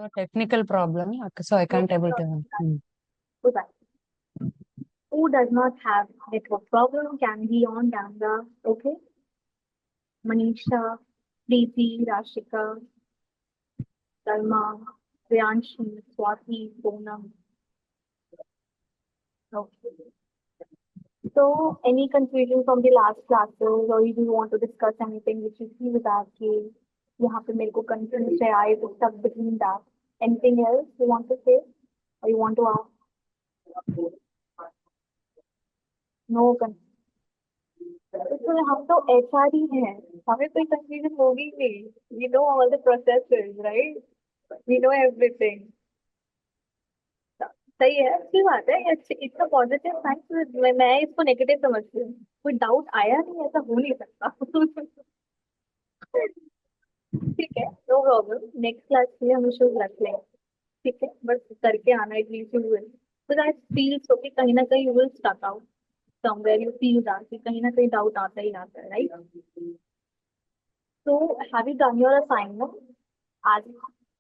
have a technical problem, so I No can't able to. problem. Goodbye. Who does not have network problem can be on camera. Okay. Manisha, Preeti, Rashika, Salma, Priyanshi, Swati, Sonam. Okay. So, any confusion from the last classes, or you do want to discuss anything which you feel that you have to make a confused say I was stuck between that. Anything else you want to say or you want to ask? No confusion. तो हम तो ऐसा ही हैं हमें कोई confusion होगी ही नहीं we know all the processes right we know everything सही है अच्छी बात है इट्स अ पॉजिटिव साइंस मैं इसको नेगेटिव समझती हूँ कोई डाउट आया नहीं ऐसा हो नहीं सकता ठीक है नो प्रॉब्लम नेक्स्ट क्लास के लिए हम इश्यूज रख लेंगे ठीक है बस करके आना at least you will so that feels okay कहीं ना कहीं you will stuck out somewhere you feel that कि कहीं ना कहीं डाउट आता ही आता है right So, have you done your assignment as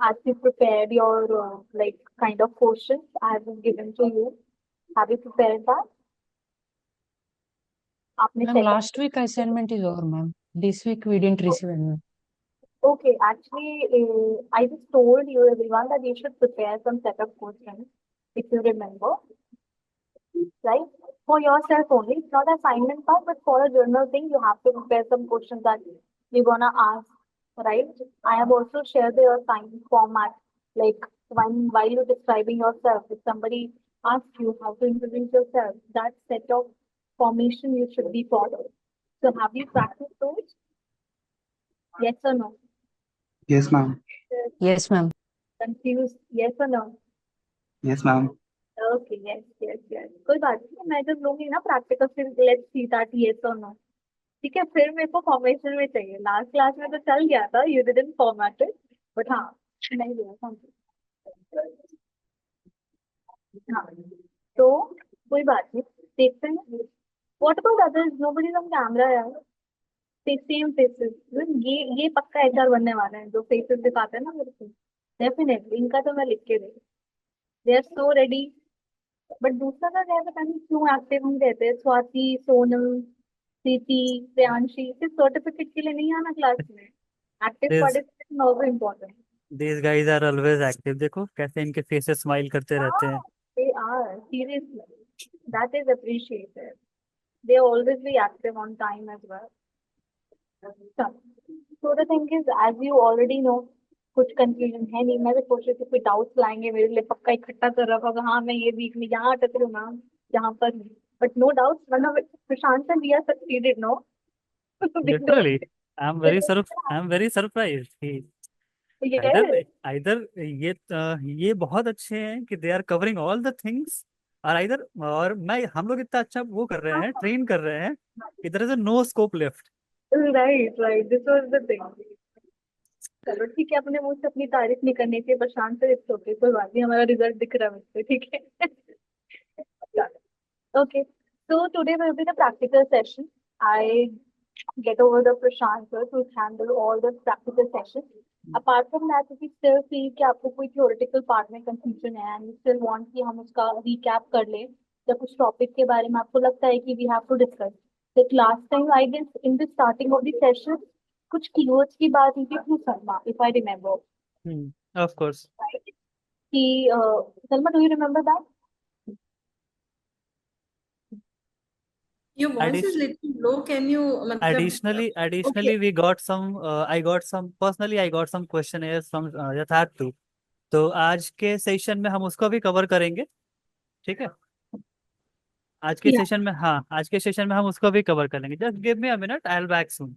as you prepared your like kind of questions I have given to you? Have you prepared that? आपने Ma'am, check last week assignment is over, ma'am. This week we didn't receive any. Okay, actually, I just told you everyone that you should prepare some set of questions if you remember, right? For yourself only. It's not assignment part, but for a journal thing, you have to prepare some questions that you're gonna ask, right? I have also shared the assignment format, like while you're describing yourself, if somebody asks you how to introduce yourself, that set of formation you should be followed. So have you practiced those? Yes or no? Yes, ma'am. Yes, ma'am. Confused? Yes or no? Yes, ma'am. Okay yes yes yes कोई बात नहीं मैं जब लूंगी ना practical फिर let's see that yes और no ठीक है फिर मेरे को फॉर्मेशन में चाहिए लास्ट क्लास में तो चल गया था you didn't format it but हाँ नहीं दिया समथिंग हाँ तो कोई बात नहीं देखते हैं what about others nobody on camera यार सेम फेसेस ये पक्का एचआर बनने वाले हैं जो फेसेस दिखाते हैं ना मेरे को डेफिनेटली इनका तो मैं लिख के दे they are so ready but दूसरा का क्या है, पता नहीं क्यों एक्टिव हम रहते हैं स्वाति सोनम प्रीति प्रियांशी सिर्फ सर्टिफिकेट के लिए नहीं आना क्लास में active This participation also important these guys are always active. देखो कैसे इनके फेसेस स्माइल करते रहते हाँ हैं. they are seriously that is appreciated they always be active on time as well so the thing is as you already know कुछ confusion है नहीं मैं भी सोच रही थी कोई डाउट्स लाएंगे मेरे लिए पक्का इकट्ठा कर रखा होगा हाँ मैं ये वीक में यहाँ अटक रही हूँ मैम यहाँ पर but no doubts one of Prashant and we are succeeded no Literally, I'm very surprised. कि यस either ये बहुत अच्छे हैं कि they are covering all the things, और इधर और मैं हम लोग इतना अच्छा वो कर रहे हैं, ट्रेन कर रहे हैं कि there is no scope left. Right right this was the thing चलो ठीक है अपने मुंह से अपनी तारीफ नहीं करनी चाहिए प्रशांत से इट्स ओके कोई बात नहीं हमारा रिजल्ट दिख रहा है मुझसे ठीक है okay so today will be the practical session I get over the Prashant sir to handle all the practical sessions. Apart from that, if you still feel कि आपको कोई theoretical part में confusion है and you still want कि हम उसका recap कर लें या कुछ topic के बारे में आपको लगता है कि we have to discuss. Like last time, I guess in the starting of the session, कुछ keywords की बात हुई थी through Salma, if I remember. Of course. Right? कि Salma, do you remember that? Your voice is little low. Can you, matlab, Additionally, Okay. we got some. I got some questionnaires from यथार्थ too. तो आज के session में हम उसको भी cover करेंगे. ठीक है. Yeah. आज के सेशन में हम उसको भी कवर करेंगे. Just give me a minute, I will back soon.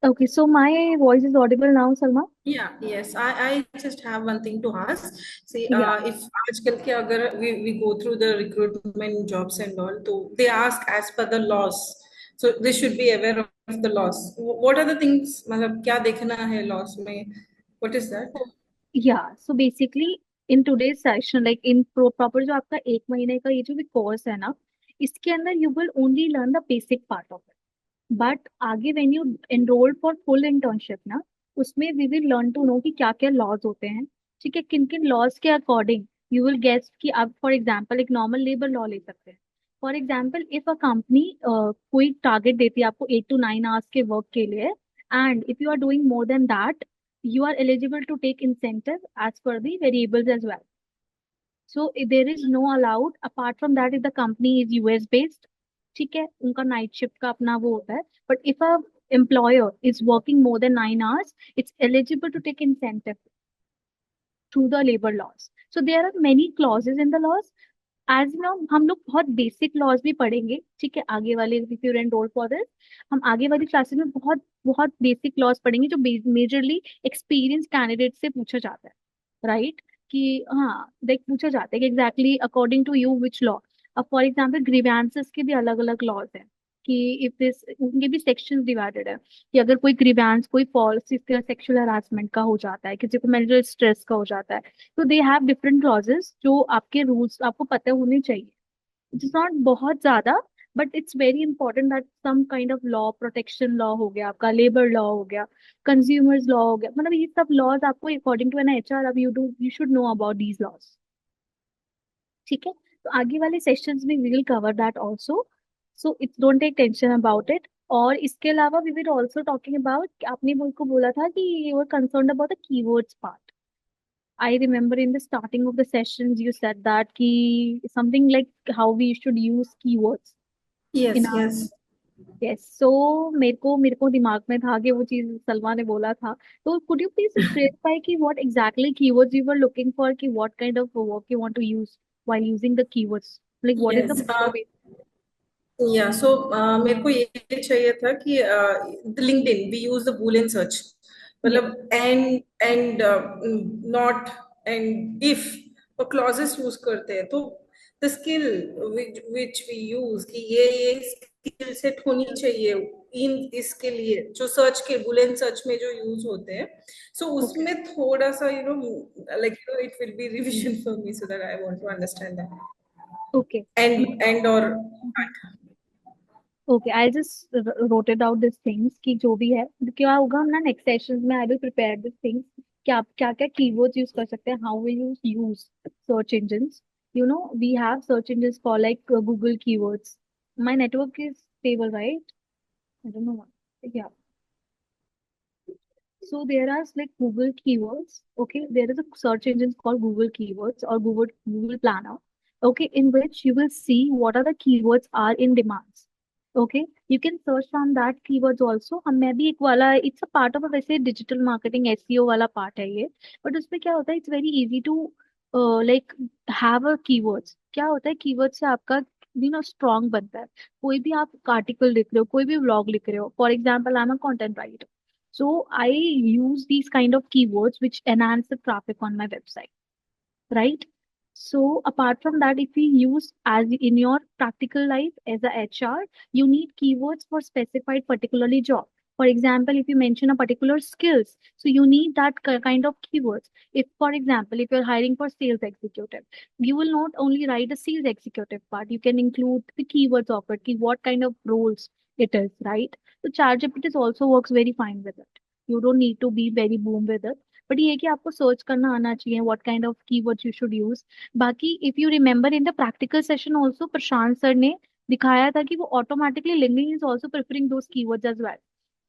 Okay. So my voice is audible now, Salma. yeah, yes. I just have one thing to ask. See, Yeah. if आजकल के अगर we go through the recruitment jobs and all, तो they ask as per the laws. So they should be aware of the laws. What are the things? मतलब क्या देखना है laws में? What is that? Yeah. So basically, in today's session, like in proper जो आपका एक महीने का ये जो भी कोर्स है ना, इसके अंदर you will only learn the basic part of it. But आगे when you enroll for full internship ना, उसमें we will learn to know कि क्या क्या laws होते हैं, ठीक है, किन किन लॉज के अकॉर्डिंग यू विल गेस कि आप फॉर एग्जांपल एक नॉर्मल लेबर लॉ ले सकते हैं। For example if a company कोई टारगेट देती है आपको 8 to 9 आवर्स के वर्क के लिए, and if you are doing more than that you are eligible to take incentive as per the variables as well. So there is no allowed apart from that if the company is US based, ठीक है, उनका night shift का अपना वो होता है, but if a employer is working more than 9 hours, it's eligible to take incentive through the labor laws. So there are many clauses in the laws. As now हम लोग बहुत बेसिक लॉज भी पढ़ेंगे, ठीक है, आगे वाले if you enrol for this, हम आगे वाली क्लासेस में बहुत बहुत बेसिक लॉज पढ़ेंगे जो मेजरली एक्सपीरियंस कैंडिडेट से पूछा जाता है, राइट? कि हाँ देख पूछा जाता है कि exactly according to you which law. अब फॉर एग्जाम्पल ग्रीवेंसेस के भी अलग अलग लॉज हैं कि इफ दिस उनके भी सेक्शंस डिवाइडेड है कि अगर कोई ग्रीवेंस कोई फॉल्स सेक्सुअल हरासमेंट का हो जाता है, किसी को मेंटल स्ट्रेस का हो जाता है, तो दे हैव डिफरेंट क्लॉजेस जो आपके रूल्स आपको पता होने चाहिए। इट्स नॉट बहुत ज्यादा, but it's very important that some kind of law, protection law हो गया आपका, लेबर लॉ हो गया, कंज्यूमर्स लॉ हो गया, मतलब ये सब लॉज आपको अकॉर्डिंग टू एन एचआर अब you should know about these laws, ठीक है। तो आगे वाले सेशंस में we will cover that also, so it's don't take tension about it. और इसके अलावा we will also talking about, आपने मुझको को बोला था कि you are concerned about the keywords part. I remember in the starting of the sessions you said that ki something like how we should use keywords in Yes, our, yes. yes, so मेरे को दिमाग में था कि वो चीज सलमा ने बोला था, तो could you please just clarify कि what exactly keywords you were looking for, कि what kind of work you want to use while using the keywords, like what is the Yes. motivation? या सो मेरे को ये चाहिए था कि LinkedIn we use the Boolean search, Yes, मतलब and not and if और क्लॉजेस यूज करते हैं, तो the skill which we use कि ये स्किल सेट होनी चाहिए इन इसके लिए जो सर्च के बूलियन सर्च में जो यूज होते हैं, सो okay, उसमें थोड़ा सा like it will be revision for me so that I want to understand that okay. And और okay I just wrote it out this things कि जो भी है क्या होगा हम ना नेक्स्ट सेशन में I will prepare this things कि आप क्या क्या कीवर्ड्स यूज कर सकते हैं, how will you use search engines, you know we have search engines for like Google keywords. My network is stable right, I don't know what, yeah so there are like Google keywords. Okay, there is a search engine called Google Keywords or Google Planner. Okay, in which you will see what are the keywords are in demands. Okay, you can search from that keywords also. हम मैं भी एक वाला it's a part of a वैसे digital marketing SEO वाला part है ये, but उसमें क्या होता है it's very easy to like have a keywords। क्या होता है keywords से आपका strong बनता है। कोई भी आप आर्टिकल लिख रहे हो, कोई भी व्लॉग लिख रहे हो, for example I am a content writer, so I use these kind of keywords which enhance the traffic on my website, right? So apart from that, if we use as in your practical life as a HR, you need keywords for specified particularly job. For example, if you mention a particular skills, so you need that kind of keywords. If, for example, if you're hiring for sales executive, you will not only write the sales executive part, you can include the keywords of it, what kind of roles it is, right? So ChatGPT also works very fine with it. You don't need to be very boom with it. But ये है कि आपको search करना आना चाहिए what kind of keywords you should use. बाकी if you remember in the practical session also Prashant sir ने दिखाया था कि वो automatically LinkedIn is also preferring those keywords as well,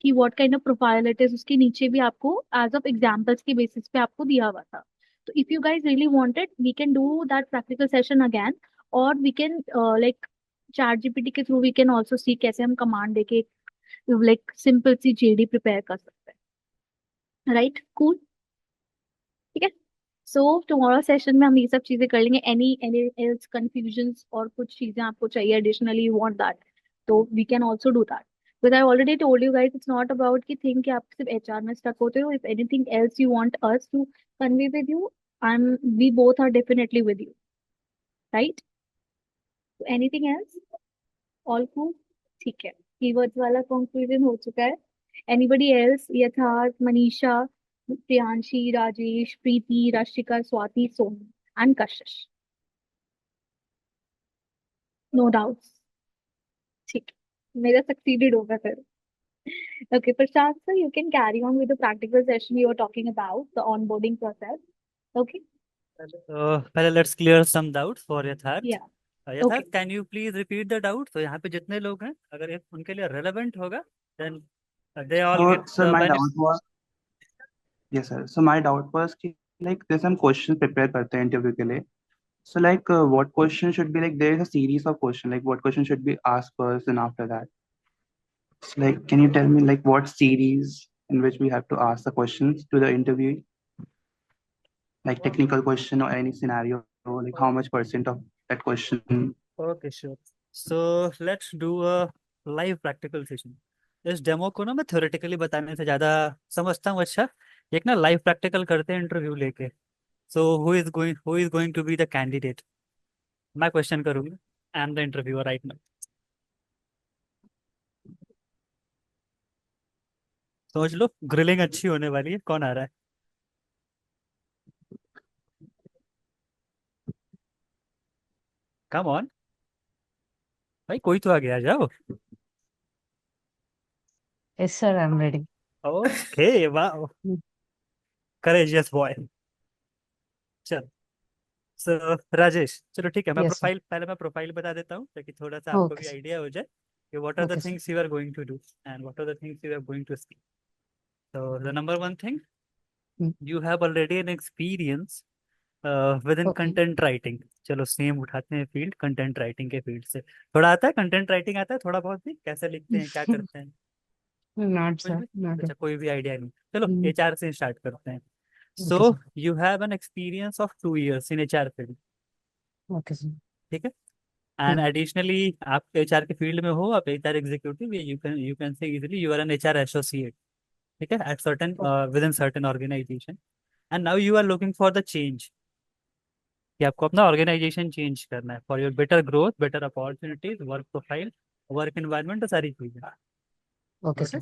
कि what kind of profile it is, उसके नीचे भी आपको एज ऑफ एग्जांपल्स के बेसिस पे आपको दिया हुआ था। तो if you guys really wanted we can do that practical session again, और we can like ChatGPT के through we can also see कैसे हम कमांड देके like simple C JD prepare कर सकते हैं, राइट? कूल, ठीक है। सो टुमारो सेशन में हम ये सब चीजें कर लेंगे। एनी एल्स कंफ्यूजन्स और कुछ चीजें आपको चाहिए एडिशनली यू वांट दैट, तो we can also do that. But I already told you guys it's not about कि थिंक कि आप सिर्फ एचआर में स्टक होते हो। If anything else you want us to convey with you, I am we both are definitely with you, right? Anything else? All cool, ठीक है। Keywords वाला कंक्लूजन हो चुका है। Anybody else? Yatharth, Manisha, Priyanshi, Rajesh, Preeti, Rashika, Swati, Sonu and Kashish? No doubts, ठीक है, मेरा succeeded होगा फिर। Okay, Prashant sir, you can carry on with the practical session you were talking about, the onboarding process. Okay. तो पहले let's clear some doubts for Yatharth. Yeah. Yatharth, Okay. can you please repeat the doubt? तो यहाँ पे जितने लोग हैं, अगर ये उनके लिए relevant होगा, then they all So, get sir, the my benefit. doubt was, yes, sir. So my doubt was कि like there's some questions prepare करते हैं interview के लिए. So like what question should be like there is a series of questions like what question should be asked first and after that. So, like can you tell me like what series in which we have to ask the questions to the interviewee? Like technical question or any scenario, like how much percent of that question? Okay, sure. So let's do a live practical session. इस demo को ना मैं theoretically बताने से ज़्यादा समझता हूँ अच्छा, एक ना लाइव प्रैक्टिकल करते हैं इंटरव्यू लेके. So who is going to be the candidate. मैं क्वेश्चन करूँगा. I am the interviewer right now. समझ लो ग्रिलिंग अच्छी होने वाली है. कौन आ रहा है? कम ऑन भाई, कोई तो आ गया. जाओ. Yes, sir, I'm ready. Okay वाह, Hmm. Courageous boy. चल. सो राजेश, चलो ठीक है, Yes, sir. मैं प्रोफाइल बता देता हूँ ताकि थोड़ा सा आपको Okay, भी sir. आइडिया हो जाए कि what are the Okay, sir. Things you are going to do and what are the things you are going to speak. So the number one thing, Hmm. you have already an experience within Okay. content writing. चलो same उठाते हैं field, content writing के field से. थोड़ा आता है content writing? आता है थोड़ा बहुत भी? कैसे लिखते हैं, क्या करते हैं? Not, कुछ sir. भी? Not. अच्छा, कोई भी आइडिया नहीं. चलो Hmm. एचआर से स्टार्ट करते हैं. Okay, so sir. You have an experience of 2 years in HR field. Okay, sir. ठीक है. And Hmm. एडिशनली आप एचआर के फील्ड में हो, आप HR executive, you can say easily you are an HR associate. ठीक है, at certain within certain organization. And now you are looking for the change, कि आपको अपना ऑर्गेनाइजेशन चेंज करना है for your better growth, better opportunities, work profile, work environment, तो सारी चीजें. Okay, okay. sir.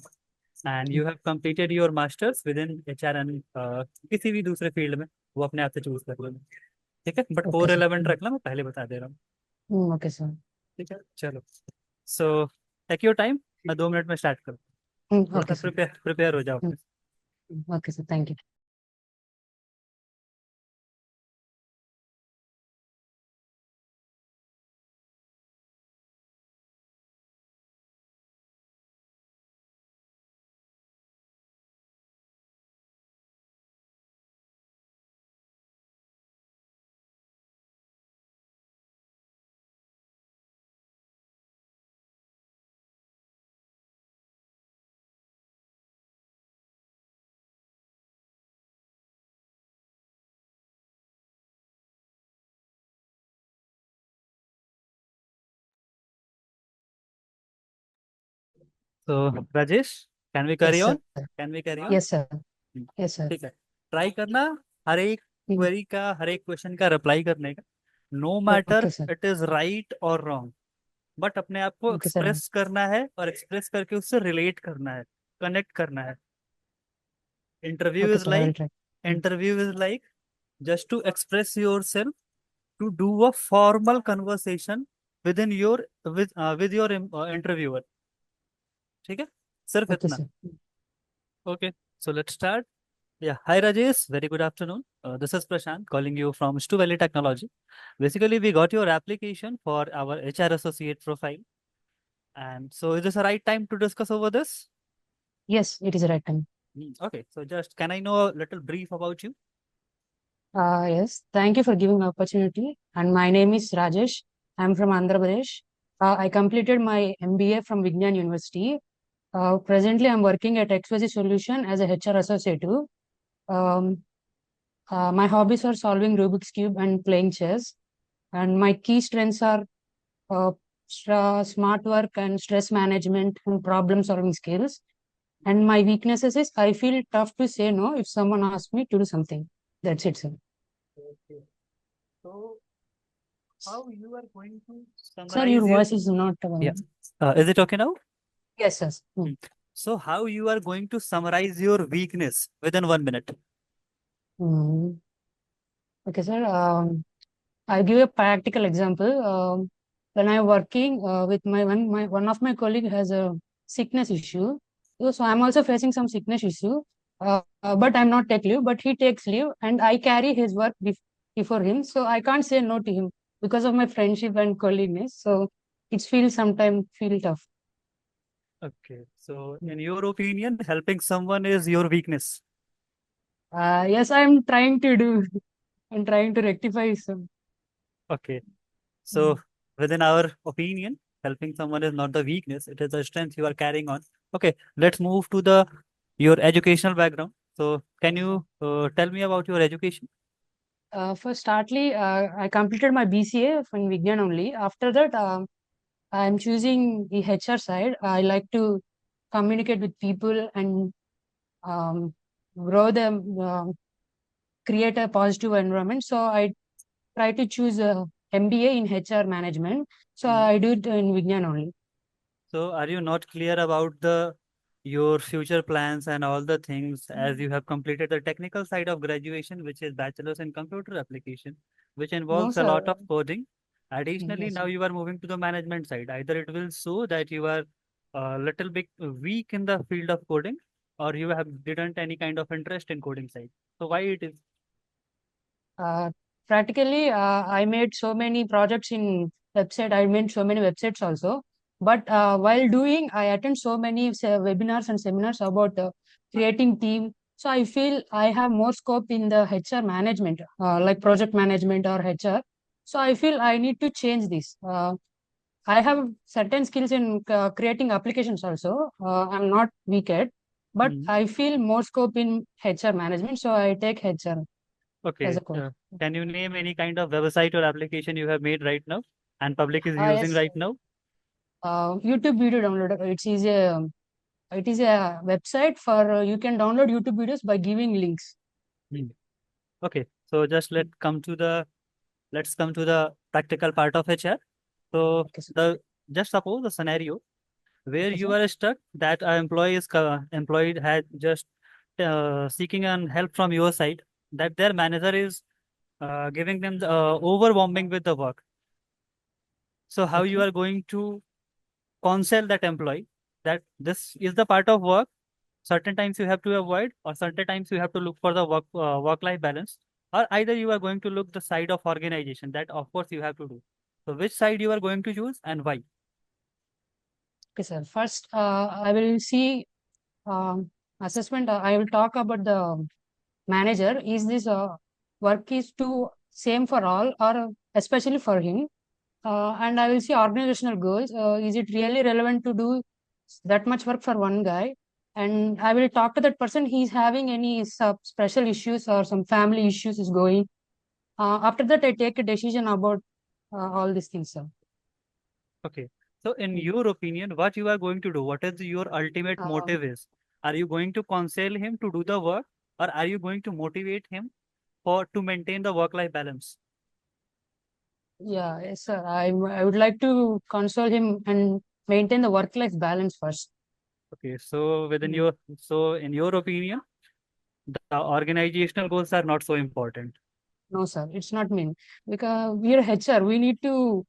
And Hmm. You have completed your masters with in HR and किसी भी दूसरे फील्ड में, वो अपने आप से चूज कर लेना. ठीक है, but Okay, core sir. Relevant Hmm. रखना, मैं पहले बता दे रहा हूँ. Okay, sir. ठीक है, चलो. सो टेक योर टाइम, मैं 2 मिनट में स्टार्ट करूँ. थोड़ा सा Okay, sir. प्रिपेयर प्रिपेयर हो जाओ. Hmm. Okay, sir. Thank you. तो Rajesh, can we Yes, carry on? sir. Can we carry on? Yes, sir. Yes, sir. ठीक है. ट्राई करना हर एक Hmm. क्वेरी का, हर एक क्वेश्चन का रिप्लाई करने का. No matter Okay, sir. It is right और रॉन्ग, बट अपने आप को Okay, sir. एक्सप्रेस करना है, और एक्सप्रेस करके उससे रिलेट करना है, कनेक्ट करना है. Interview Okay, is sir. I will like try. Hmm. Interview is like just to express yourself, to do a formal conversation within your with your interviewer. ठीक है, सिर्फ Okay, इतना. sir. Hmm. Okay, so let's start. Yeah, hi Rajesh, very good afternoon. This is Prashant calling you from Stu Valley Technology. Basically, we got your application for our HR associate profile. And so is this the right time to discuss over this? Yes, it is the right time. Okay, so just can I know a little brief about you? Yes, thank you for giving the opportunity. And my name is Rajesh. I'm from Andhra Pradesh. I completed my MBA from Vignan University. Presently, I'm working at XYZ Solution as a HR associate. Um, my hobbies are solving Rubik's Cube and playing chess. And my key strengths are uh, smart work and stress management and problem solving skills. And my weaknesses is I feel tough to say no if someone asks me to do something. That's it, sir. Okay. So how you are going to Sir, your summarize your... voice is not. Yeah. Is it okay now? Yes, sir. Hmm. So how you are going to summarize your weakness within 1 minute? Hmm. Okay, sir. I'll give a practical example. When I'm working with one of my colleague has a sickness issue. So I'm also facing some sickness issue. But I'm not take leave, but he takes leave and I carry his work before him. So I can't say no to him because of my friendship and colleagueness. So it feels sometimes feel tough. Okay. So in your opinion, helping someone is your weakness. Yes, I'm trying to do. I'm trying to rectify some. Okay. So within our opinion, helping someone is not the weakness, it is the strength you are carrying on. Okay, let's move to the your educational background. So can you tell me about your education? First, startly, I completed my BCA from Vigyan only. After that, I'm choosing the HR side. I like to communicate with people and um, grow them, create a positive environment. So I try to choose a MBA in HR management. So Hmm. I do it in Vigyan only. So are you not clear about the your future plans and all the things as you have completed the technical side of graduation, which is bachelor's in computer application, which No, involves a lot sir. of coding. Additionally, Yes, now sir. you are moving to the management side. Either it will show that you are a little bit weak in the field of coding, or you have didn't any kind of interest in coding side. So why it is? Uh, Practically, I made so many projects in website. I made so many websites also. But while doing, I attend so many webinars and seminars about creating team. So I feel I have more scope in the HR management, like project management or HR. So I feel I need to change this. I have certain skills in creating applications also. I'm not weak at, but Hmm. I feel more scope in HR management. So I take HR as Okay. a course. Can you name any kind of website or application you have made right now and public is using Yes, right now? YouTube video downloader. It is a website for you can download YouTube videos by giving links. Hmm. Okay, so just let's come to the practical part of HR. So Okay, sir. the just suppose the scenario where Okay, you sir. are stuck that an employee is employed had just seeking an help from your side that their manager is giving them the, overwhelming with the work. So how you Okay. are going to counsel that employee that this is the part of work. Certain times you have to avoid, or certain times you have to look for the work life balance, or either you are going to look the side of organization that of course you have to do. So which side you are going to choose and why? Okay, sir. First, I will see assessment. I will talk about the manager. Is this work is too same for all or especially for him? And I will see organizational goals. Is it really relevant to do that much work for one guy? And I will talk to that person. He's having any special issues or some family issues is going. After that, I take a decision about all these things, sir. Okay. So in Mm. your opinion, what you are going to do? What is your ultimate Um, motive is? Are you going to counsel him to do the work, or are you going to motivate him for to maintain the work life balance? yeah, yes, sir. I would like to console him and maintain the work-life balance first. Okay. So within Mm. your so in your opinion, the organizational goals are not so important. No, sir, it's not mean because we are HR. We need to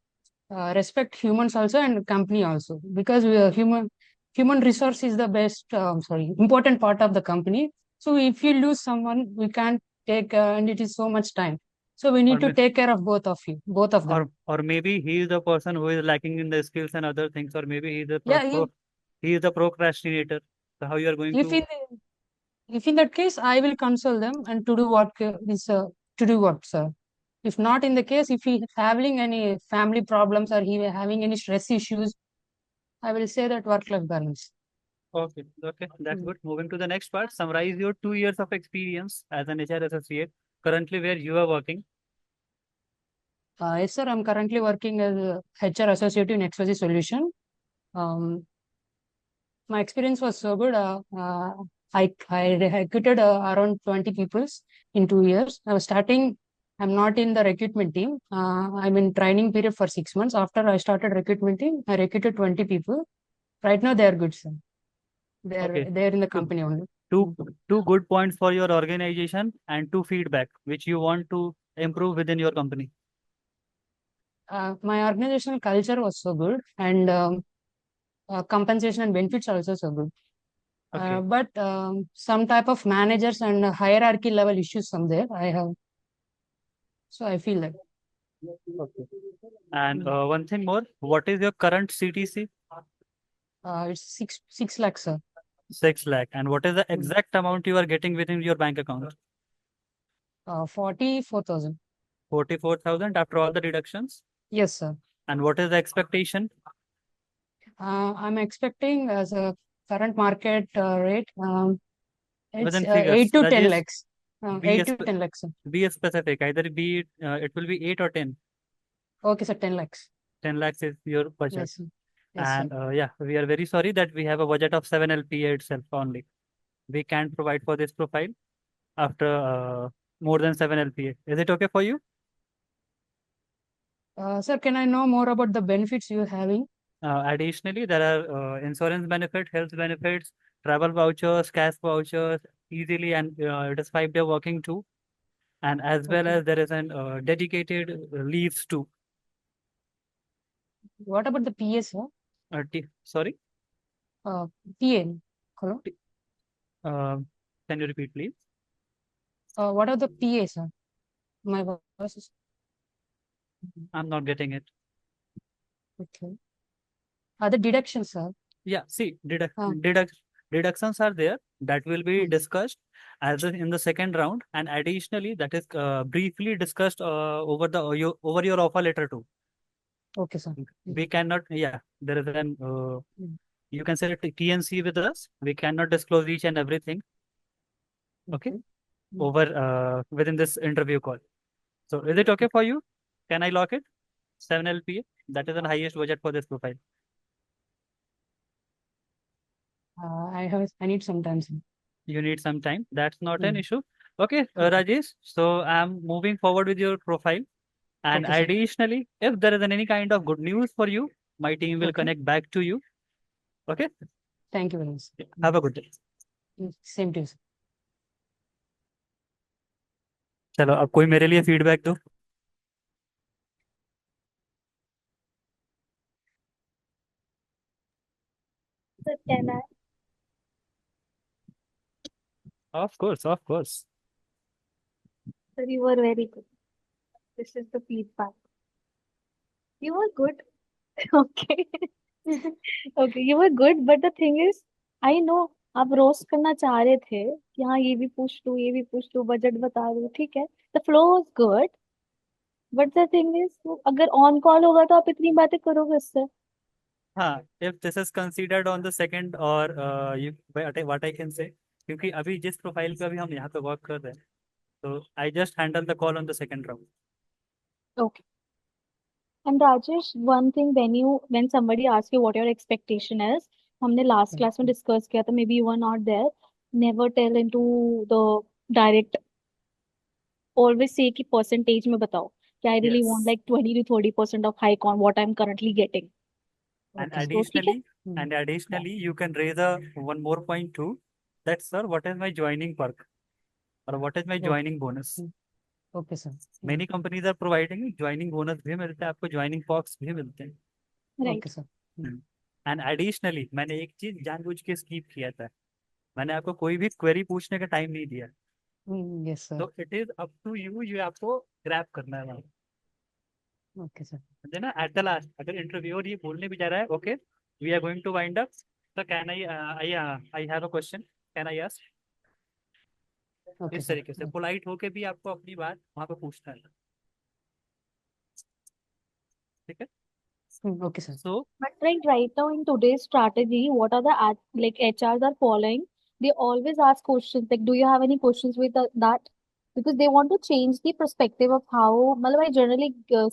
respect humans also and company also because we are human resource is the best important part of the company. So if you lose someone we can't take and it is so much time, so we Or need to may- take care of both of them. or maybe he is the person who is lacking in the skills and other things, or maybe he is the Yeah, if, he is the procrastinator. So how you are going if to? in if in that case I will console them and to do what is to do what, sir. If not in the case, if he having any family problems or he having any stress issues, I will say that work life balance. Okay, okay, that's Mm. good. Moving to the next part, summarize your 2 years of experience as an HR associate, currently where you are working. Yes, sir. I'm currently working as a HR associate in XYZ Solution. Um, my experience was so good. I recruited around 20 people in 2 years. I was starting. I'm not in the recruitment team. I'm in training period for 6 months. After I started recruitment team, I recruited 20 people. Right now, they are good, sir. Okay, They're in the two, company only. two, two good points for your organization and two feedback which you want to improve within your company. My organizational culture was so good, and compensation and benefits also so good. Okay. But some type of managers and hierarchy level issues some there. So I feel that. Okay. And one thing more, what is your current CTC? It's 6 lakhs, sir. 6 lakh. And what is the Mm. exact amount you are getting within your bank account? 44,000. 44,000 after all the deductions. Yes, sir. And what is the expectation? I'm expecting as a current market rate, it's Within figures. 8 to 10 Rajesh, lakhs. be 8 a to sp- 10 lakhs, sir. be a specific. Either be it, it will be 8 or 10. Okay, sir, 10 lakhs. 10 lakhs is your budget. Yes, sir. Yes, sir. And yeah, we are very sorry that we have a budget of 7 LPA itself only. We can't provide for this profile after more than 7 LPA. Is it okay for you? Sir, can I know more about the benefits you're having? Additionally, there are insurance benefit, health benefits, travel vouchers, cash vouchers, easily, and it is 5-day working too. And as well Okay. as there is an dedicated leaves too. What about the PA, sir? Sorry, PA. Hello? can you repeat, please? What are the PA, sir? My voice is I'm not getting it. okay. The deductions, sir. Yeah, see, Uh, deductions are there that will be mm, discussed in the second round, and additionally, that is briefly discussed over your offer letter too. okay, sir. We cannot, yeah, there is an Mm. you can say TNC with us. We cannot disclose each and everything. Okay, Mm. over within this interview call. So, is it okay for you? Can I lock it? 7 LPA. That is the highest budget for this profile. I need some time, sir. You need some time. That's not an Mm. issue. Okay, Rajesh. So I'm moving forward with your profile. And Okay, sir. additionally, if there is any kind of good news for you, my team will Okay. connect back to you. Okay. Thank you very much. Have a good day. Same to you, sir. चलो अब कोई मेरे लिए feedback दो. Sir, can I? Of course, of course. Sir, you were very good. This is the feedback. You were good. Okay. Okay, you were good, but the thing is, I know आप roast करना चाह रहे थे कि हाँ ये भी पूछ लूँ ये भी पूछ लूँ बजट बता दो ठीक है the flow was good but the thing is अगर ऑन कॉल होगा तो आप इतनी बातें करोगे उससे हाँ, if this is considered on the second or what I can say, क्योंकि अभी जिस प्रोफाइल पे अभी हम यहाँ पे वर्क कर रहे हैं, तो I just handle the call on the second round. Okay. And Rajesh, one thing when somebody asks you what your expectation is, हमने last class में discuss किया था, maybe you were not there. Never tell into the direct. Always say कि percentage में बताओ कि I really want Yes. like 20 to 30% of hike on what I'm currently getting. And Okay, sir. तो ठीक है? additionally, you can raise a one more point too. That sir, what is my joining perk or what is my Okay. joining bonus? Okay, sir. Many companies are providing joining bonus भी मिलता है आपको, joining perks भी मिलते हैं. Right. Okay, sir. And additionally, मैंने एक चीज जानबूझ के स्कीप किया था. मैंने आपको कोई भी क्वेरी पूछने का टाइम नहीं दिया. Yes, sir. तो it is up to you, ये आपको ग्रैब करना है. Okay, sir. समझे ना? एट द लास्ट अगर इंटरव्यूअर ये बोलने भी जा रहा है, okay we are going to wind up, तो can I have a question, can I ask? Okay, इस sir. तरीके से पोलाइट होके भी आपको अपनी बात वहां पे पूछना है. ठीक है? Okay, sir. So But like right now in today's strategy, what are the like HRs are following? They always ask questions like, "Do you have any questions with that?" Because they want to change the perspective of how. Well, I generally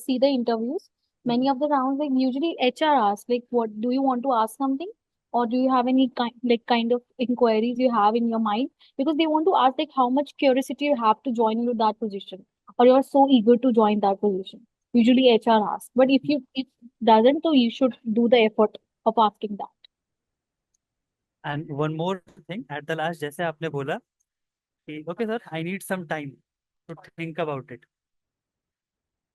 see the interviews. Many of the rounds, like usually HR asks like, "What do you want to ask something?" Or do you have any kind of inquiries you have in your mind? Because they want to ask like how much curiosity you have to join into that position, or you're so eager to join that position. Usually HR asks, but if doesn't, so you should do the effort of asking that. And one more thing at the last, जैसे आपने बोला कि okay sir I need some time to think about it,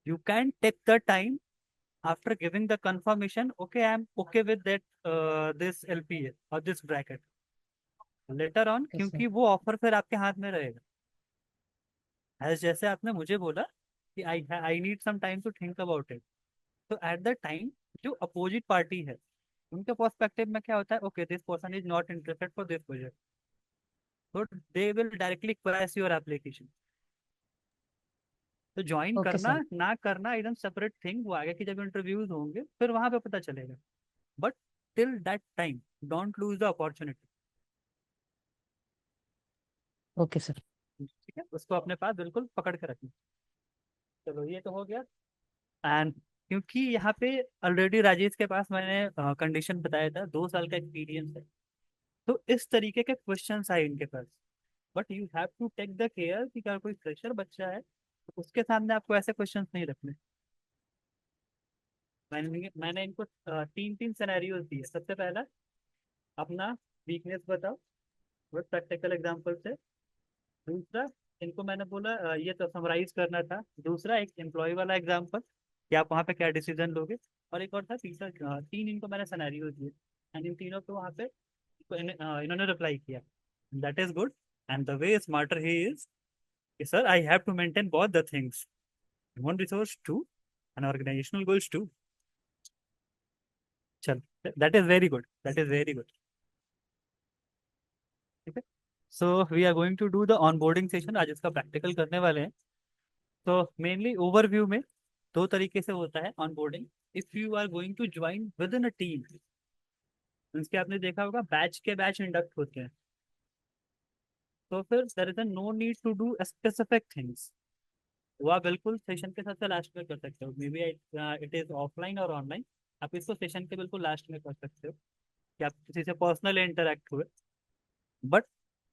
you can take the time after giving the confirmation, okay, I'm okay with that, this LPA or this bracket. Later on, Yes, sir. क्योंकि वो offer फिर आपके हाथ में रहेगा। As जैसे आपने मुझे बोला कि I need some time to think about it, तो एट द टाइम जो अपोजिट पार्टी है उनके पर्सपेक्टिव में क्या होता है, okay this person is not interested for this project, तो they will directly quash your application. तो ज्वाइन Okay, करना sir. ना करना एकदम सेपरेट थिंग, वो आगे की जब इंटरव्यूज होंगे फिर वहां पे पता चलेगा, but till that time don't lose the opportunity. Okay, sir. ठीक है, उसको अपने पास बिल्कुल पकड़ के रखना। चलो ये तो हो गया। एंड क्योंकि यहाँ पे ऑलरेडी राजेश के पास मैंने कंडीशन बताया था 2 साल का एक्सपीरियंस है, तो इस तरीके के क्वेश्चंस आए इनके पास। But you have to take the care कि अगर कोई फ्रेशर बच्चा है तो उसके सामने आपको ऐसे क्वेश्चंस नहीं रखने। मैंने इनको 3 3 सिनेरियोज दिए। सबसे पहला, अपना वीकनेस बताओ विद प्रैक्टिकल एग्जांपल से। दूसरा, इनको मैंने बोला ये तो समराइज करना था। दूसरा, एक एम्प्लॉय वाला एग्जांपल कि आप वहाँ पे क्या डिसीजन लोगे। और एक और था तीसरा, 3 इनको मैंने सिनेरियो दिए एंड इन तीनों पे वहाँ पे इन्होंने रिप्लाई किया। That is good. And the way smarter he is, sir I have to maintain both the things, human resource too and organizational goals too. चल, that is very good, that is very good. ठीक है, so we are going to do the onboarding session, आज इसका practical करने वाले हैं। तो mainly overview में 2 तरीके से होता है onboarding. If you are going to join within a team, इसके आपने देखा होगा बैच के बैच इंडक्ट होते हैं, तो फिर there is no need to do specific things. वो आप बिल्कुल सेशन के साथ लास्ट में कर सकते हो, may be it is offline और ऑनलाइन। आप इसको सेशन के बिल्कुल लास्ट में कर सकते हो कि आप किसी से पर्सनल इंटरेक्ट हुए। बट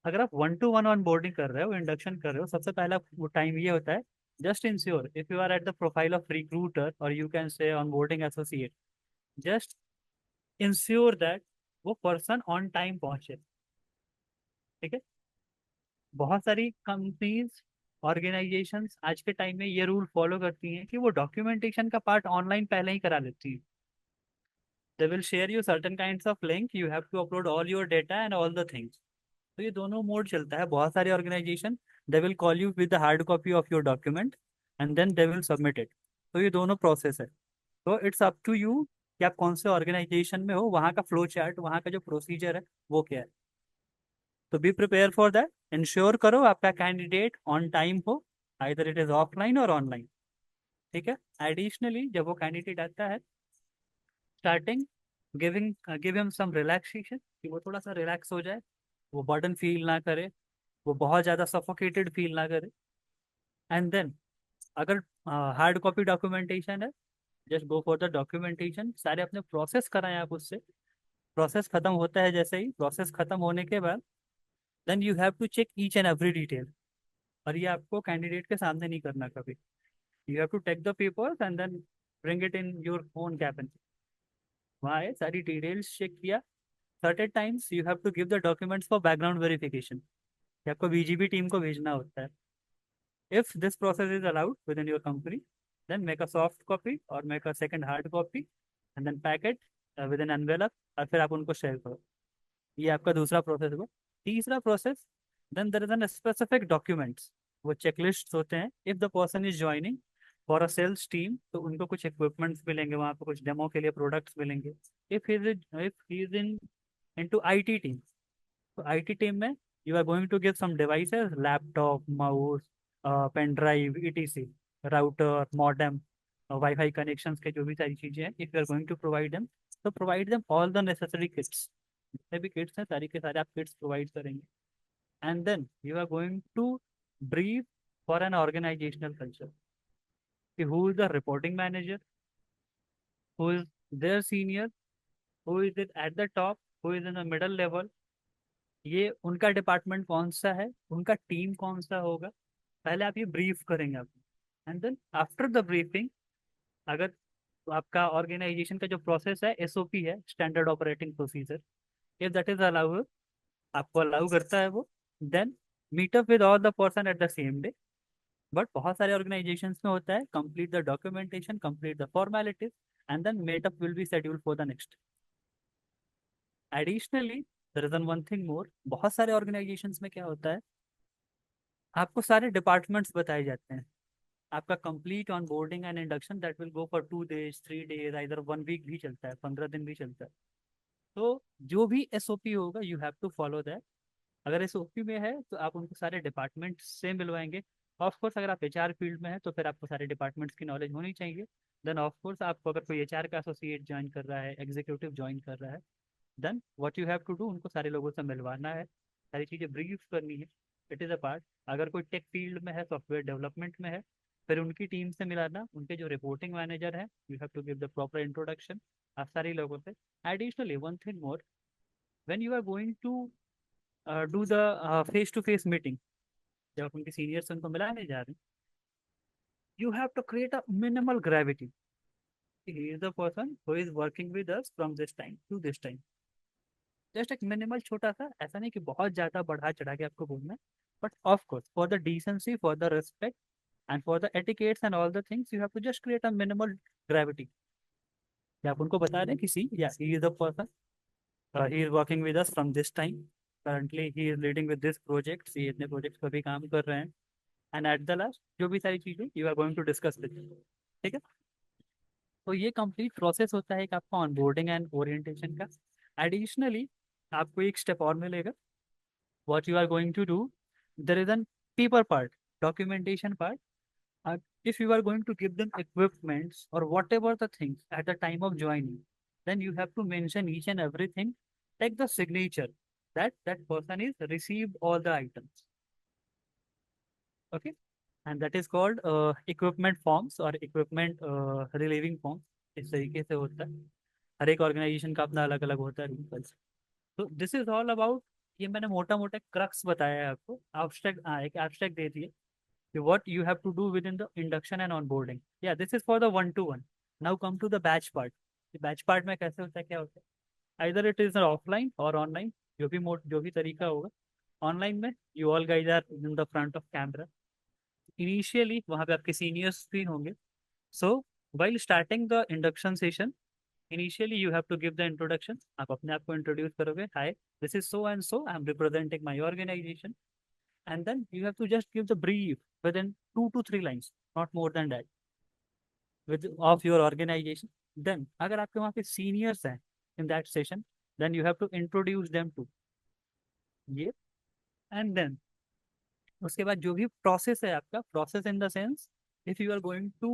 अगर आप 1 to 1 ऑन बोर्डिंग कर रहे हो, इंडक्शन कर रहे हो, सबसे पहला वो टाइम ये होता है, just ensure if you are at the profile of recruiter और you can say onboarding associate, just ensure that वो पर्सन ऑन टाइम पहुंचे। ठीक है, बहुत सारी कंपनीज ऑर्गेनाइजेशंस आज के टाइम में ये रूल फॉलो करती हैं कि वो डॉक्यूमेंटेशन का पार्ट ऑनलाइन पहले ही करा लेती हैं। They will share you certain kinds of link, you have to upload all your data and all the things. तो ये दोनों मोड चलता है। बहुत सारी organization they will call you with the hard copy of your document and then they will submit it. तो ये दोनों प्रोसेस है। तो इट्स अप टू यू कि आप कौन से ऑर्गेनाइजेशन में हो, वहाँ का फ्लो चार्ट, वहाँ का जो प्रोसीजर है वो क्या है। तो be prepare for that, ensure करो आपका कैंडिडेट ऑन टाइम हो, आइदर इट इज ऑफलाइन और ऑनलाइन। ठीक है, एडिशनली जब वो कैंडिडेट आता है, starting give him some relaxation, कि वो थोड़ा सा रिलैक्स हो जाए, वो बर्डन फील ना करे, वो बहुत ज़्यादा सफोकेटेड फील ना करे। एंड देन अगर हार्ड कॉपी डॉक्यूमेंटेशन है, just go for the documentation, सारे अपने प्रोसेस कराएं आप उससे। प्रोसेस खत्म होता है, जैसे ही प्रोसेस खत्म होने के बाद then you have to check each and every detail. और ये आपको कैंडिडेट के सामने नहीं करना कभी। You have to take the papers and then bring it in your own cabin. वहाँ है, सारी डिटेल्स चेक किया। Certain times you have to give the documents for background verification, कि आपको बीजीबी टीम को भेजना होता है। If this process is allowed within your company, then make a soft copy or make a second hard copy and then pack it with an envelope और फिर आप उनको शेयर करो। ये आपका दूसरा प्रोसेस हुआ। तीसरा process, then there is an specific documents, वो चेकलिस्ट होते हैं। If the person is joining for a sales team, तो उनको कुछ इक्विपमेंट्स मिलेंगे वहाँ पे, कुछ डेमो के लिए प्रोडक्ट्स मिलेंगे। If he is in into IT team, तो आईटी टीम में you are going to give some devices, laptop, mouse, pen drive, ETC, router, modem, WiFi connections के जो भी सारी चीजें हैं, if you are going to provide them, तो provide them all the necessary kits. जितने भी किट्स हैं सारी के सारे आप किट्स प्रोवाइड करेंगे। And then you are going to brief for an organizational culture, कि who is the reporting manager, who is their senior, who is it at the top, who is in the middle level, ये उनका department कौन सा है, उनका team कौन सा होगा। पहले आप ये ब्रीफ करेंगे आप, and then after the briefing, अगर तो आपका ऑर्गेनाइजेशन का जो प्रोसेस है, एसओपी है, standard operating procedure, if that is allow, आपको अलाउ करता है वो, then meet up with all the person at the same day. But बहुत सारे ऑर्गेनाइजेशंस में होता है complete the documentation, complete the formalities and then meet up will be scheduled for the next. Additionally there is one thing more, बहुत सारे organizations में क्या होता है, आपको सारे डिपार्टमेंट्स बताए जाते हैं। आपका complete on boarding and induction that will go for 2 days 3 days, इधर 1 week भी चलता है, 15 दिन भी चलता है। तो जो भी एसओपी होगा you have to follow that. अगर एसओपी में है तो आप उनको सारे डिपार्टमेंट से मिलवाएंगे। ऑफ कोर्स अगर आप एचआर फील्ड में है तो फिर आपको सारे डिपार्टमेंट्स की नॉलेज होनी चाहिए। देन ऑफ कोर्स आपको अगर कोई एचआर का एसोसिएट ज्वाइन कर रहा है, एग्जीक्यूटिव ज्वाइन कर रहा है, then what you have to do, उनको सारे लोगों से मिलवाना है, सारी चीज़ें ब्रीफ करनी है। It is a part. अगर कोई टेक फील्ड में है, सॉफ्टवेयर डेवलपमेंट में है, फिर उनकी टीम से मिलाना, उनके जो रिपोर्टिंग मैनेजर है, you have to give the proper introduction आप सारे लोगों से। Additionally one thing more, when you are going to do the face to face meeting, जब आप उनके सीनियर से उनको मिलाने जा रहे हैं, you have to create a minimal gravity. He is the person who is working with us from this time to this time. Just एक मिनिमल छोटा सा, ऐसा नहीं कि बहुत ज्यादा बढ़ा चढ़ा के आपको बोलना है, but of course for the decency, for the respect and for the etiquettes and all the things, you have to just create a minimal gravity. आप उनको बता रहे हैं कि सी या he is the person, he is working with us from this time, currently he is leading with this project, ये इतने project पर भी काम कर रहे हैं, एंड एट द लास्ट जो भी सारी चीजें you are going to discuss with. ठीक है, तो ये कंप्लीट प्रोसेस होता है एक आपका ऑनबोर्डिंग एंड ओरिएंटेशन का। एडिशनली आपको एक स्टेप और मिलेगा, what you are going to do, there is an paper part, documentation part. If you are going to give them equipments or whatever the things at the time of joining, then you have to mention each and everything, take the signature that that person is received all the items. Okay, and that is called equipment forms or equipment relieving forms। इस तरीके से होता है, हर एक organisation का अपना अलग अलग होता है। तो दिस इज ऑल अबाउट, ये मैंने मोटा मोटा क्रक्स बताया है आपको, एब्स्ट्रैक्ट, एक एब्स्ट्रैक्ट दे दिए कि what you have to do within the induction and onboarding. या this is for the 1-to-1। Now come to the batch part. Batch part में कैसे होता है, क्या होता है, आइदर इट इज ऑफलाइन और ऑनलाइन, जो भी तरीका होगा। ऑनलाइन में you all guys are in the front of camera, initially वहाँ पे आपके सीनियर्स भी होंगे। सो while starting the induction session, initially you have to give the introduction। आप अपने आप को इंट्रोड्यूस करोगे, hi this is so and so, I am representing my organization, and then you have to just give the brief within 2 to 3 lines, not more than that, with of your organization। Then अगर आपके वहाँ पे seniors हैं in that session, then you have to introduce them to ये, and then उसके बाद जो भी प्रोसेस है आपका, process in the sense, if you are going to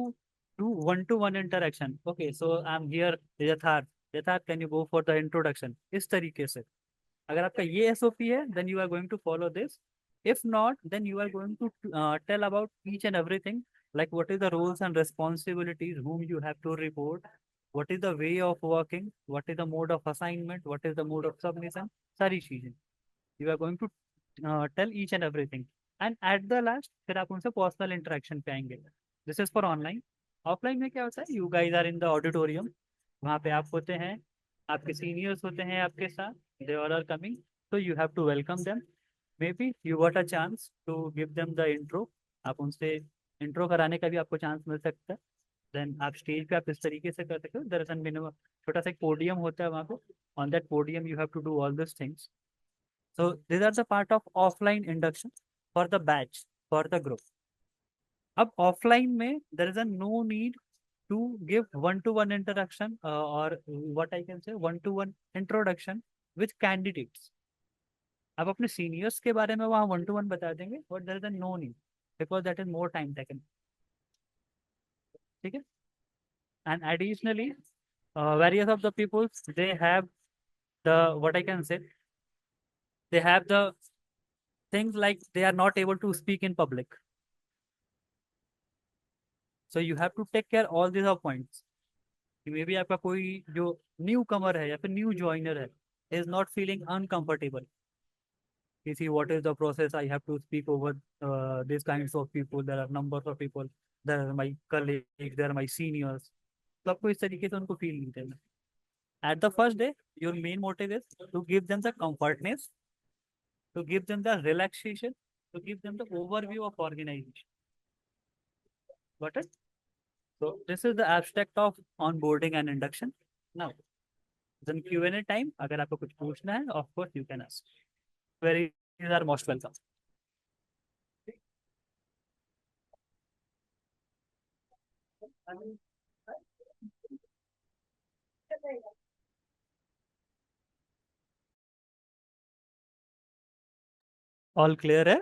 do 1-to-1 interaction, okay so I am here Yatharth, Yatharth can you go for the introduction, इस तरीके से। अगर आपका ये एसओपी है, then you are going to follow this. If not, then you are going to tell about each and everything, like what is the roles and responsibilities, whom you have to report, what is the way of working, what is the mode of assignment, what is the mode of submission, सारी चीजें you are going to tell each and everything। and at the last फिर आप उनसे personal interaction पे आएंगे। This is for online. Offline में क्या होता है, you guys are in the auditorium, वहाँ पे आप होते हैं, आपके सीनियर्स होते हैं आपके साथ, दे ऑल आर कमिंग, तो you have to welcome them. Maybe you got a chance to give them the intro, आप उनसे इंट्रो कराने का भी आपको चांस मिल सकता है। देन आप स्टेज पे आप इस तरीके से कर सकते हो, दरअसल मिनिमम छोटा सा एक पोडियम होता है वहाँ पे, on that podium you have to do all this things. So these are the part of offline induction for the batch, for the group। अब offline में there is a no need to give 1-to-1 interaction or what I can say 1-to-1 introduction with candidates। अब अपने seniors के बारे में वहाँ 1-to-1 बता देंगे, but there is a no need because that is more time taken। ठीक है, and additionally various of the people they have the what I can say, they have the things like they are not able to speak in public। So you have to take care all these of points। Maybe आपका कोई जो newcomer है या फिर new joiner है, is not feeling uncomfortable, किसी what is the process, I have to speak over this kinds of people, there are numbers of people, there are my colleagues, there are my seniors. तो आपको इस तरीके से उनको feel नहीं देना। At the first day your main motive is to give them the comfortness, to give them the relaxation, to give them the overview of organization. Got it? So this is the abstract of onboarding and induction. Now, Then Q&A time, अगर आपको कुछ पूछना है, of course you can ask. Queries are most welcome. All clear है?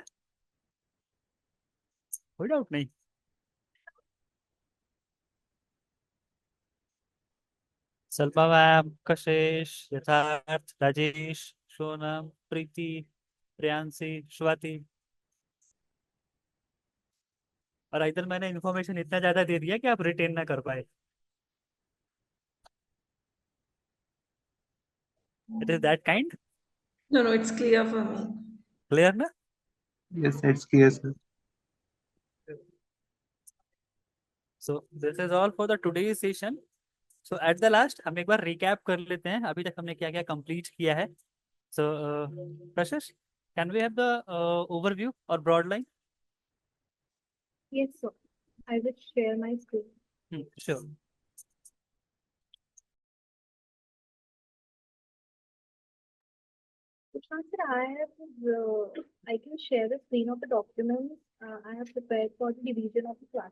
कोई doubt नहीं? सल्पा ma'am, कशिश, यथार्थ, राजेश, सोनम, प्रीति, प्रियांशी, स्वाति। और इधर मैंने इन्फॉर्मेशन इतना ज्यादा दे दिया कि आप रिटेन ना कर पाए। It is that kind? No, no, it's clear for me. Clear ना? Yes, it's clear, sir. So this is all for the today's session. So at the last हम एक बार recap कर लेते हैं अभी तक हमने क्या क्या complete किया है. So Kashish, can we have the overview or broad line? Yes, sir. I will share my screen. Sure. Sir, I can share the screen of the documents I have prepared for the division of the class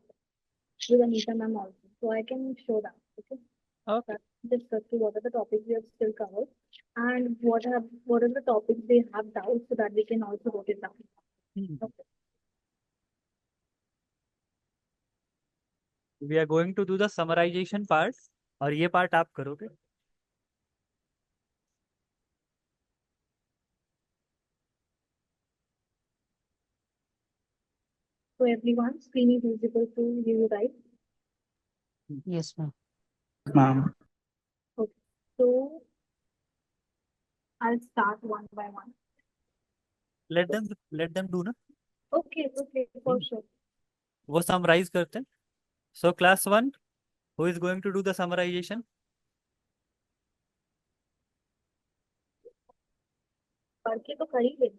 with Anita ma'am also. So I can show that. Okay. Okay. Discuss what are the topics we have still covered and what are the topics they have doubts so that we can also note it down. Okay. We are going to do the summarization part और ये part आप करोगे. So everyone, screen is visible to you, right? Yes, ma'am. Ma'am. Okay. So I'll start one by one. Let them do ना. Okay, for sure. वो summarize करते हैं. So class 1, who is going to do the summarization? करके तो कर ही लेंगे.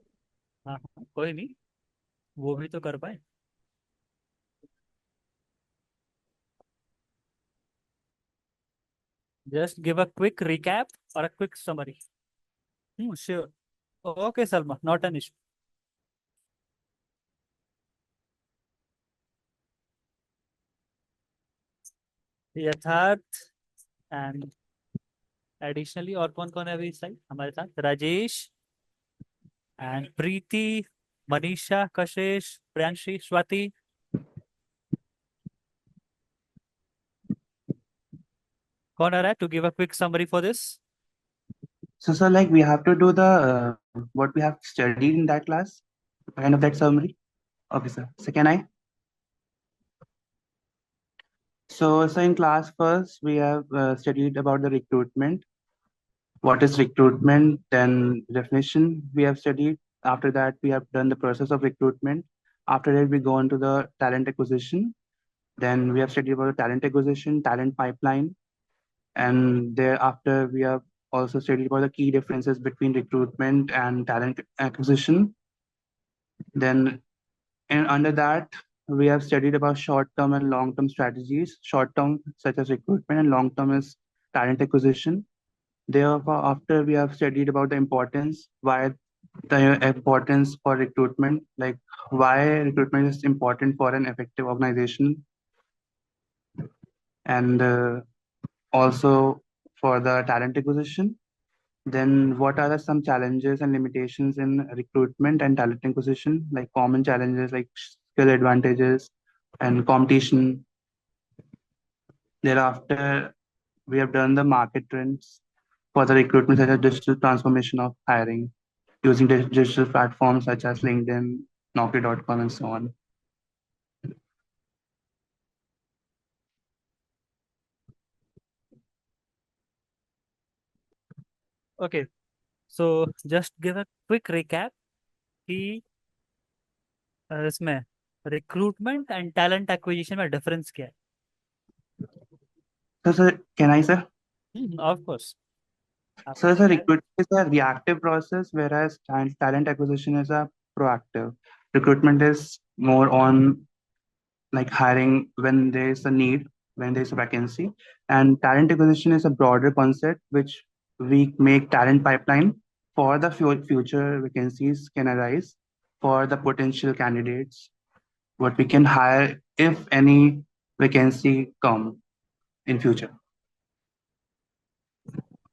हाँ, कोई नहीं, वो भी तो कर पाए. Just give a quick recap or a quick summary. Sure. Okay, Salma, not an issue. यथार्थ एंड एडिशनली और कौन कौन है अभी इस साइड हमारे साथ? राजेश एंड प्रीति, मनीषा, कशिश, प्रियांशी, स्वाति. कौन आ रहा है to give a quick summary for this? So like we have to do the what we have studied in that class, kind of that summary. Okay, sir. So can I? So in class first we have studied about the recruitment. What is recruitment? Then definition we have studied. After that we have done the process of recruitment. After that we go on to the talent acquisition. Then we have studied about the talent acquisition, talent pipeline, and thereafter we have also studied about the key differences between recruitment and talent acquisition. Then under that we have studied about short-term and long-term strategies. Short-term such as recruitment and long-term is talent acquisition. Therefore, after we have studied about the importance, why the importance for recruitment, like why recruitment is important for an effective organization, and also for the talent acquisition. Then what are some challenges and limitations in recruitment and talent acquisition, like common challenges like skill advantages and competition. Thereafter, we have done the market trends for the recruitment such as digital transformation of hiring using digital platforms such as LinkedIn, Naukri.com, and so on. Okay, so just give a quick recap कि इसमें recruitment and talent acquisition में difference क्या है? So, sir, can I, sir? Of course. So, sir, recruitment is a reactive process, whereas talent acquisition is a proactive. Recruitment is more on like hiring when there is a need, when there is a vacancy, and talent acquisition is a broader concept which we make talent pipeline for the future vacancies can arise for the potential candidates, what we can hire if any vacancy come in future.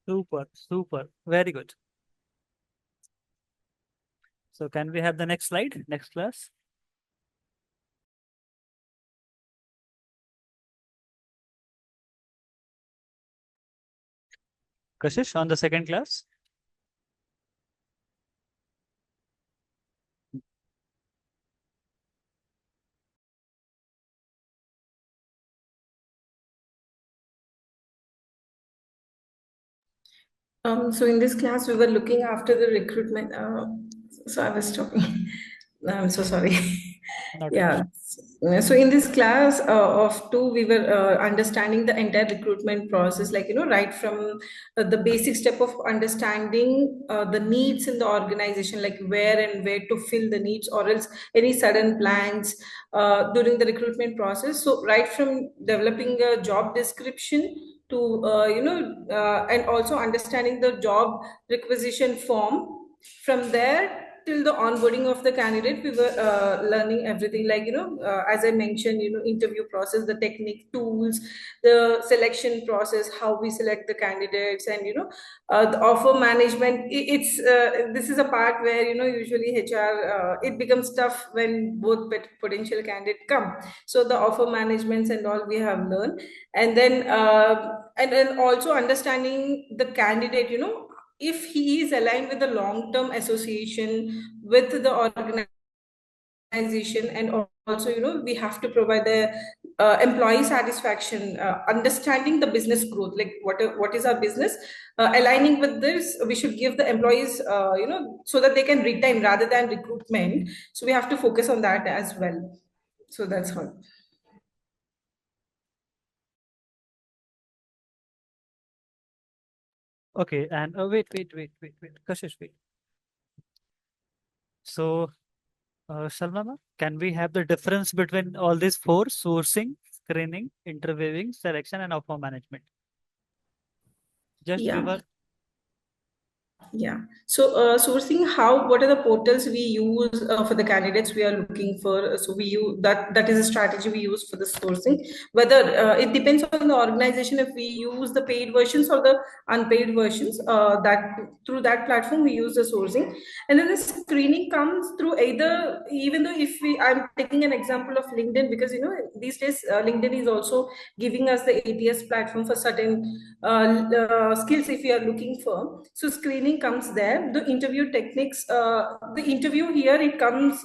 Super, super, very good. So can we have the next slide, next class? Kashish, on the second class? So in this class, we were looking after the recruitment. So I was talking. I'm so sorry. Not an Yeah. issue. So in this class of two, we were understanding the entire recruitment process, like, right from the basic step of understanding the needs in the organization, like where to fill the needs, or else any sudden plans during the recruitment process. So right from developing a job description to, and also understanding the job requisition form. From there till the onboarding of the candidate, we were learning everything, like, as I mentioned, interview process, the technique, tools, the selection process, how we select the candidates, and the offer management. It's this is a part where, usually HR, it becomes tough when both potential candidate come. So the offer managements and all we have learned. And then also understanding the candidate, if he is aligned with the long-term association with the organization. And also, we have to provide the employee satisfaction, understanding the business growth, like what is our business, aligning with this, we should give the employees, so that they can retain rather than recruitment. So we have to focus on that as well. So that's all. Okay, and wait, Kashish, wait. So, Salma, ma'am, can we have the difference between all these four: sourcing, screening, interviewing, selection, and offer management? Just give Yeah. us. Yeah. So sourcing, what are the portals we use for the candidates we are looking for? So we use that is a strategy we use for the sourcing. Whether it depends on the organization if we use the paid versions or the unpaid versions. That through that platform we use the sourcing, and then the screening comes through either. Even though if I'm taking an example of LinkedIn, because these days LinkedIn is also giving us the ATS platform for certain skills if you are looking for. So screening comes there. The interview techniques, the interview here, it comes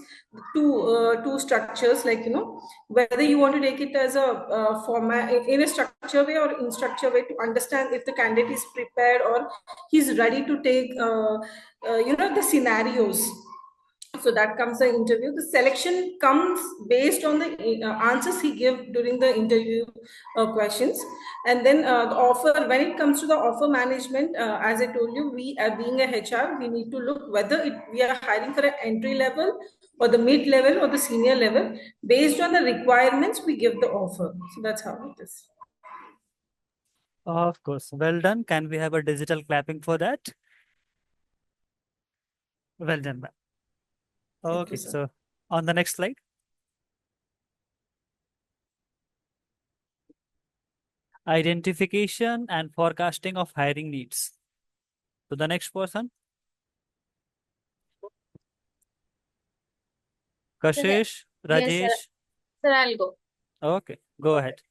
to two structures, like, whether you want to take it as a format in a structure way or in structure way, to understand if the candidate is prepared or he's ready to take the scenarios. So that comes the interview. The selection comes based on the answers he gave during the interview questions. And then the offer, when it comes to the offer management, as I told you, we are being a HR, we need to look whether we are hiring for an entry level or the mid level or the senior level. Based on the requirements, we give the offer. So that's how it is. Of course, well done. Can we have a digital clapping for that? Well done, ma'am. Thank Okay, you, sir. so on the next slide. Identification and forecasting of hiring needs. So the next person, Kashish, Yes, sir. Rajesh. Sir, I'll go. Okay, go ahead.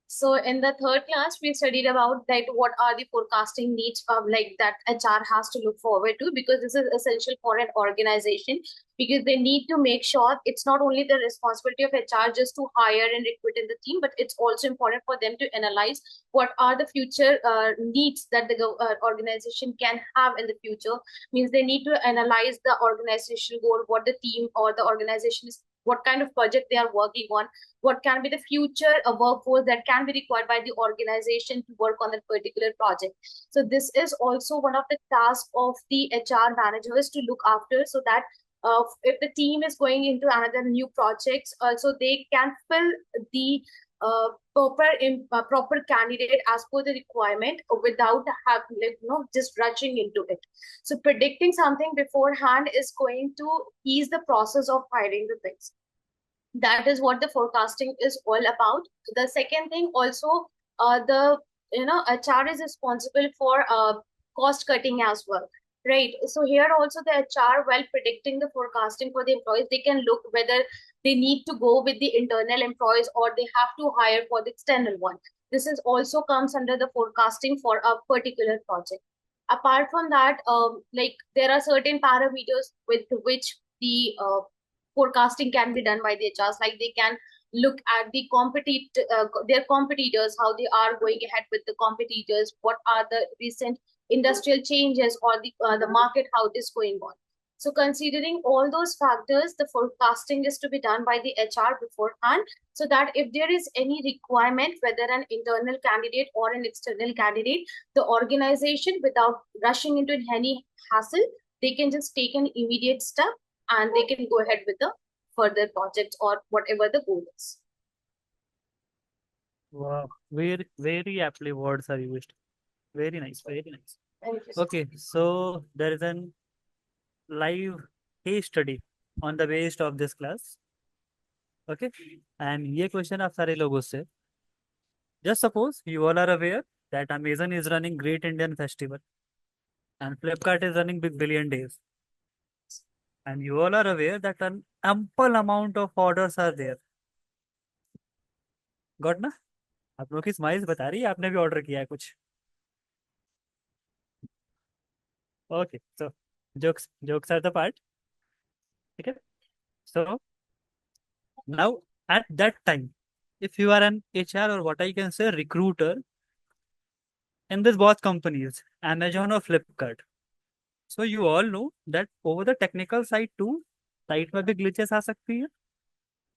So in the third class, we studied about like what are the forecasting needs of like that HR has to look forward to, because this is essential for an organization, because they need to make sure it's not only the responsibility of HR just to hire and recruit in the team, but it's also important for them to analyze what are the future needs that the organization can have in the future. Means they need to analyze the organizational goal, what the team or the organization is, what kind of project they are working on, what can be the future workforce that can be required by the organization to work on that particular project. So this is also one of the tasks of the HR managers to look after, so that if the team is going into another new projects, also they can fill the proper candidate as per the requirement without just rushing into it. So predicting something beforehand is going to ease the process of hiring the things. That is what the forecasting is all about. The second thing also, the HR is responsible for cost cutting as well, right? So here also the HR, while predicting the forecasting for the employees, they can look whether they need to go with the internal employees or they have to hire for the external one. This is also comes under the forecasting for a particular project. Apart from that, there are certain parameters with which the forecasting can be done by the HRs. Like they can look at the their competitors, how they are going ahead with the competitors, what are the recent industrial changes, or the market, how it is going on. So considering all those factors, the forecasting is to be done by the HR beforehand, so that if there is any requirement, whether an internal candidate or an external candidate, the organization, without rushing into any hassle, they can just take an immediate step and they can go ahead with the further project or whatever the goal is. Wow, very, very aptly words are used. Very nice, very nice. Thank you. Okay, so there is an live case study on the base of this class. Okay, and ये question आप सारे लोगों से. Just suppose you all are aware that Amazon is running Great Indian Festival and Flipkart is running Big Billion Days. And you all are aware that an ample amount of orders are there. Got ना? आप लोग की smiles बता रही है आपने भी order किया है कुछ. Okay, so jokes are the part. Okay, so now at that time, if you are an HR or what I can say recruiter in this both companies, Amazon or Flipkart, so you all know that over the technical side too, site में भी glitches आ सकती है,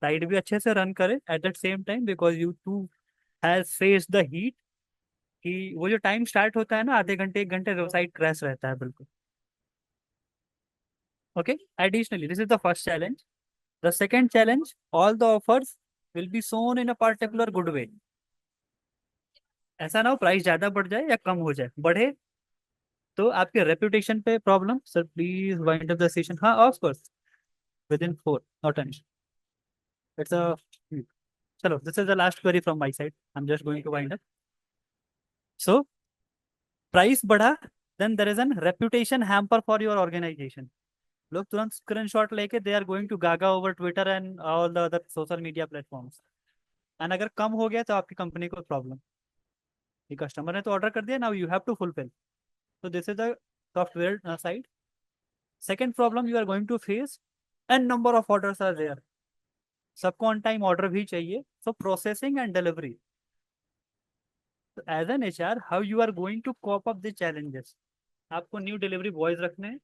site भी अच्छे से run करे at that same time because you too has faced the heat कि वो जो time start होता है ना आधे घंटे 1 घंटे site crash रहता है बिल्कुल. Okay, additionally, this is the first challenge. The second challenge, all the offers will be shown in a particular good way. ऐसा ना हो प्राइस ज्यादा बढ़ जाए या कम हो जाए. बढ़े तो आपके रेपुटेशन पे problem. Sir please wind up the session. हाँ of course within 4, not an issue. It's a चलो, this is the last query from my side. I'm just going to wind up. So price बढ़ा, then there is an reputation hamper for your organization. लोग तुरंत screenshot लेके they are going to gaga over Twitter and all the other social media platforms. And अगर कम हो गया तो आपकी कंपनी को प्रॉब्लम. ये कस्टमर ने तो ऑर्डर कर दिया, now you have to fulfil. So this is the software side. Second problem you are going to face, an number of orders are there. सबको ऑन टाइम ऑर्डर भी चाहिए. So processing and delivery. As an HR, how you are going to cope up the challenges. आपको new delivery boys रखने हैं.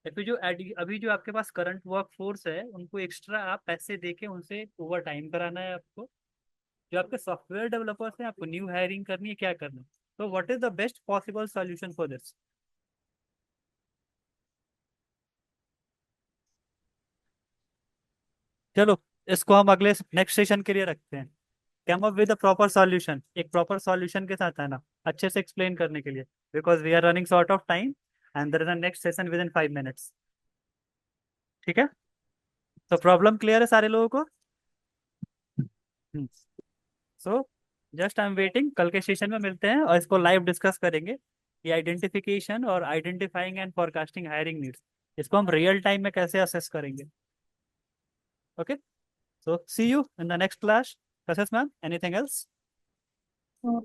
अभी जो आपके पास current work force है उनको एक्स्ट्रा आप पैसे देके उनसे ओवर टाइम कराना है आपको. जो आपके सॉफ्टवेयर डेवलपर्स हैं आपको न्यू हायरिंग करनी है, क्या करना है. तो what is the best possible solution for this. चलो इसको हम अगले नेक्स्ट सेशन के लिए रखते हैं. Come up with a proper solution. एक प्रॉपर सॉल्यूशन के साथ है ना, अच्छे से एक्सप्लेन करने के लिए, because we are running short of time and there is a next session within 5 minutes. ठीक है, तो प्रॉब्लम क्लियर है सारे लोगों को. So just I am waiting. कल के सेशन में मिलते हैं और इसको लाइव डिस्कस करेंगे. ये आइडेंटिफिकेशन और identifying and forecasting hiring needs, इसको हम रियल टाइम में कैसे असेस करेंगे. Okay, so see you in the next class. Process ma'am, anything else?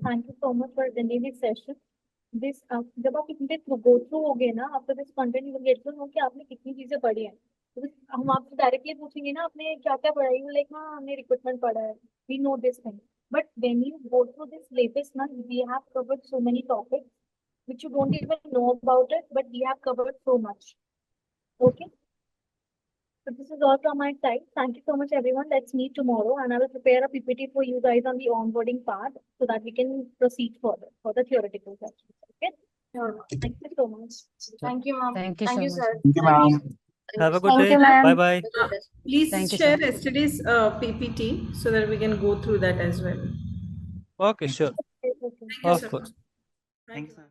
Thank you so much for attending this session. This जब आप इतने go through होगे ना, after this content you will get to know कि आपने कितनी चीजें पढ़ी हैं. तो हम आपसे डायरेक्टली पूछेंगे ना आपने क्या क्या पढ़ा है, यू लाइक हाँ हमने रिक्रूटमेंट पढ़ा है, we know this thing. But when you go through this latest month, we have covered so many topics which you don't even know about it, but we have covered so much. Okay. So this is all from my side. Thank you so much, everyone. Let's meet tomorrow, and I will prepare a PPT for you guys on the onboarding part so that we can proceed further for the theoretical sections. Okay. Sure. Thank you so much. Thank you, ma'am. Thank you Thank so you, much. sir. Thank you, ma'am. Have a good Thank day. you, ma'am. Bye bye. Please Thank you, share sir. yesterday's PPT so that we can go through that as well. Okay, sure. Okay. Thank you Of so course. much. Thanks, sir.